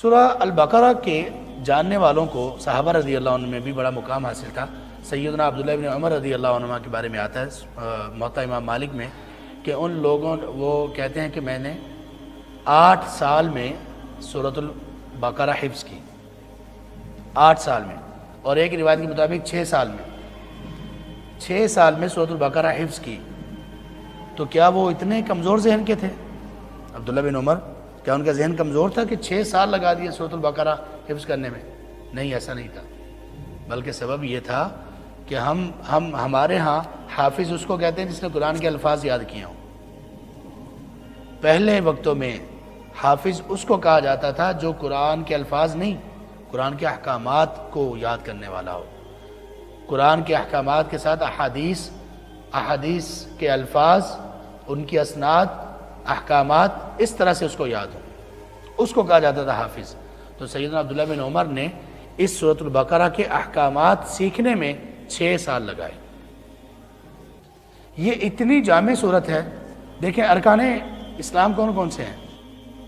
سورہ البقرہ کے جاننے والوں کو صحابہ رضی اللہ عنہ میں بھی بڑا مقام حاصل تھا۔ سیدنا عبداللہ بن عمر رضی اللہ عنہ کے بارے میں آتا ہے موطا امام مالک میں کہ ان لوگوں وہ کہتے ہیں کہ میں نے 8 سال میں سورۃ البقرہ حفظ کی، 8 سال میں، اور ایک روایت کے مطابق 6 سال میں، 6 سال میں سورۃ البقرہ حفظ کی۔ تو کیا وہ اتنے کمزور ذہن کے تھے عبداللہ بن عمر؟ کیا ان کا ذہن کمزور تھا کہ 6 سال لگا دیے سورۃ البقرہ حفظ کرنے میں؟ نہیں، ایسا نہیں تھا، بلکہ سبب یہ تھا کہ ہمارے ہاں حافظ اس کو کہتے ہیں جس نے قرآن کے الفاظ یاد کیے ہوں۔ پہلے وقتوں میں حافظ اس کو کہا جاتا تھا جو قرآن کے الفاظ نہیں، قرآن کے احکامات کو یاد کرنے والا ہو، قرآن کے احکامات کے ساتھ احادیث کے الفاظ، ان کی اسناد، احکامات اس طرح سے اس کو یاد ہو، اس کو کہا جاتا تھا حافظ۔ تو سیدنا عبداللہ بن عمر نے اس سورۃ البقرہ کے احکامات سیکھنے میں 6 سال لگائے۔ یہ اتنی جامع صورت ہے۔ دیکھیں ارکان اسلام کون کون سے ہیں؟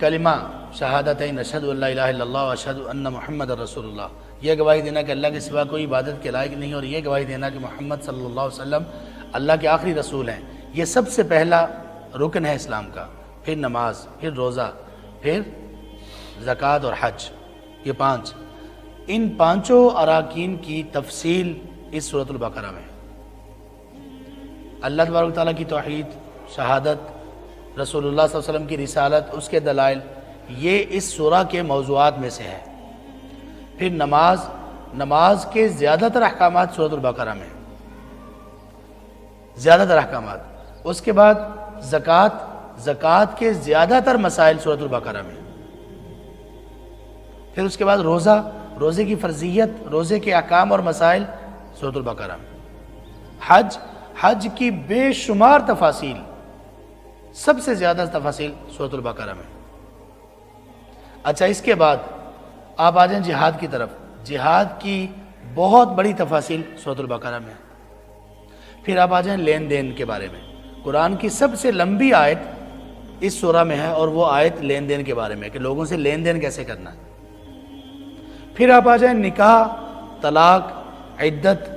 کلمہ شہادتین، اشہد ان لا الہ الا اللہ و اشہد ان محمد رسول اللہ، یہ گواہی دینا کہ اللہ کے سوا کوئی عبادت کے لائق نہیں، اور یہ گواہی دینا کہ محمد صلی اللہ علیہ وسلم اللہ کے آخری رسول ہیں۔ یہ سب سے پہلا رکن ہے اسلام کا، پھر نماز، پھر روزہ، پھر زکوٰۃ اور حج، یہ 5۔ ان 5 اراکین کی تفصیل اس سورۃ البقرہ میں، اللہ تبارک و تعالیٰ کی توحید، شہادت، رسول اللہ صلی اللہ علیہ وسلم کی رسالت، اس کے دلائل، یہ اس سورہ کے موضوعات میں سے ہے۔ پھر نماز کے زیادہ تر احکامات سورۃ البقرہ میں، زیادہ تر احکامات۔ اس کے بعد زکوٰۃ کے زیادہ تر مسائل سورۃ البقرہ میں۔ پھر اس کے بعد روزے کی فرضیت، روزے کے احکام اور مسائل سورۃ البقرہ میں۔ حج کی بے شمار تفاصیل، سب سے زیادہ تفاصیل سورۃ البقرہ میں۔ اچھا، اس کے بعد آپ آ جائیں جہاد کی طرف، جہاد کی بہت بڑی تفاصیل سورۃ البقرہ میں۔ پھر آپ آ جائیں لین دین کے بارے میں، قرآن کی سب سے لمبی آیت اس سورہ میں ہے، اور وہ آیت لین دین کے بارے میں کہ لوگوں سے لین دین کیسے کرنا ہے۔ پھر آپ آ جائیں نکاح، طلاق، عدت،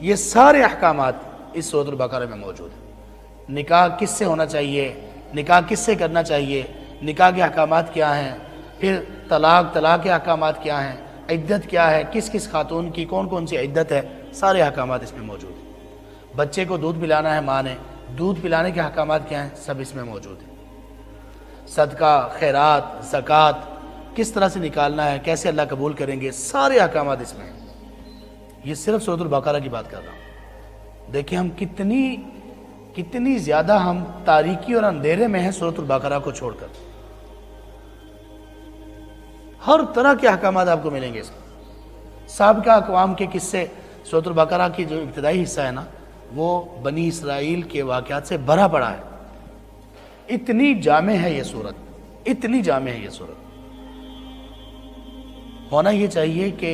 یہ سارے احکامات اس سورۃ البقرہ میں موجود ہیں۔ نکاح کس سے ہونا چاہیے، نکاح کس سے کرنا چاہیے، نکاح کے احکامات کیا ہیں، پھر طلاق کے احکامات کیا ہیں، عدت کیا ہے، کس خاتون کی کون سی عدت ہے، سارے احکامات اس میں موجود ہیں۔ بچے کو دودھ پلانا ہے ماں نے، دودھ پلانے کے احکامات کیا ہیں، سب اس میں موجود ہیں۔ صدقہ، خیرات، زکوٰۃ کس طرح سے نکالنا ہے، کیسے اللہ قبول کریں گے، سارے احکامات اس میں ہیں۔ یہ صرف سورۃ البقرہ کی بات کر رہا ہوں۔ دیکھیں ہم کتنی زیادہ ہم تاریکی اور اندھیرے میں ہیں سورۃ البقرہ کو چھوڑ کر۔ ہر طرح کے احکامات آپ کو ملیں گے اس میں۔ سابقہ اقوام کے قصے، سورۃ البقرہ کی جو ابتدائی حصہ ہے نا، وہ بنی اسرائیل کے واقعات سے بھرا پڑا ہے۔ اتنی جامع ہے یہ سورت، اتنی جامع ہے یہ سورت۔ ہونا یہ چاہیے کہ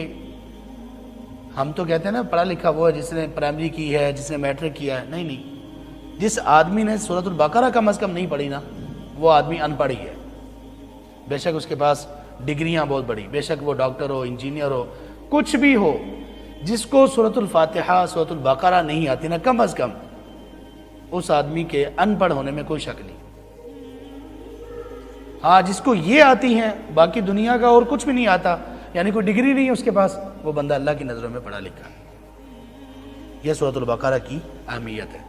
ہم تو کہتے ہیں نا پڑھا لکھا وہ ہے جس نے پرائمری کی ہے، جس نے میٹرک کیا ہے، نہیں، جس آدمی نے سورۃ البقرہ کم از کم نہیں پڑھی نا، وہ آدمی ان پڑھ ہی ہے۔ بے شک اس کے پاس ڈگریاں بہت بڑی، بے شک وہ ڈاکٹر ہو، انجینئر ہو، کچھ بھی ہو، جس کو سورۃ الفاتحہ، سورۃ البقرہ نہیں آتی نا، کم از کم اس آدمی کے ان پڑھ ہونے میں کوئی شک نہیں۔ ہاں، جس کو یہ آتی ہیں، باقی دنیا کا اور کچھ بھی نہیں آتا، یعنی کوئی ڈگری نہیں ہے اس کے پاس، وہ بندہ اللہ کی نظروں میں پڑھا لکھا ہے۔ یہ سورۃ البقرہ کی اہمیت ہے۔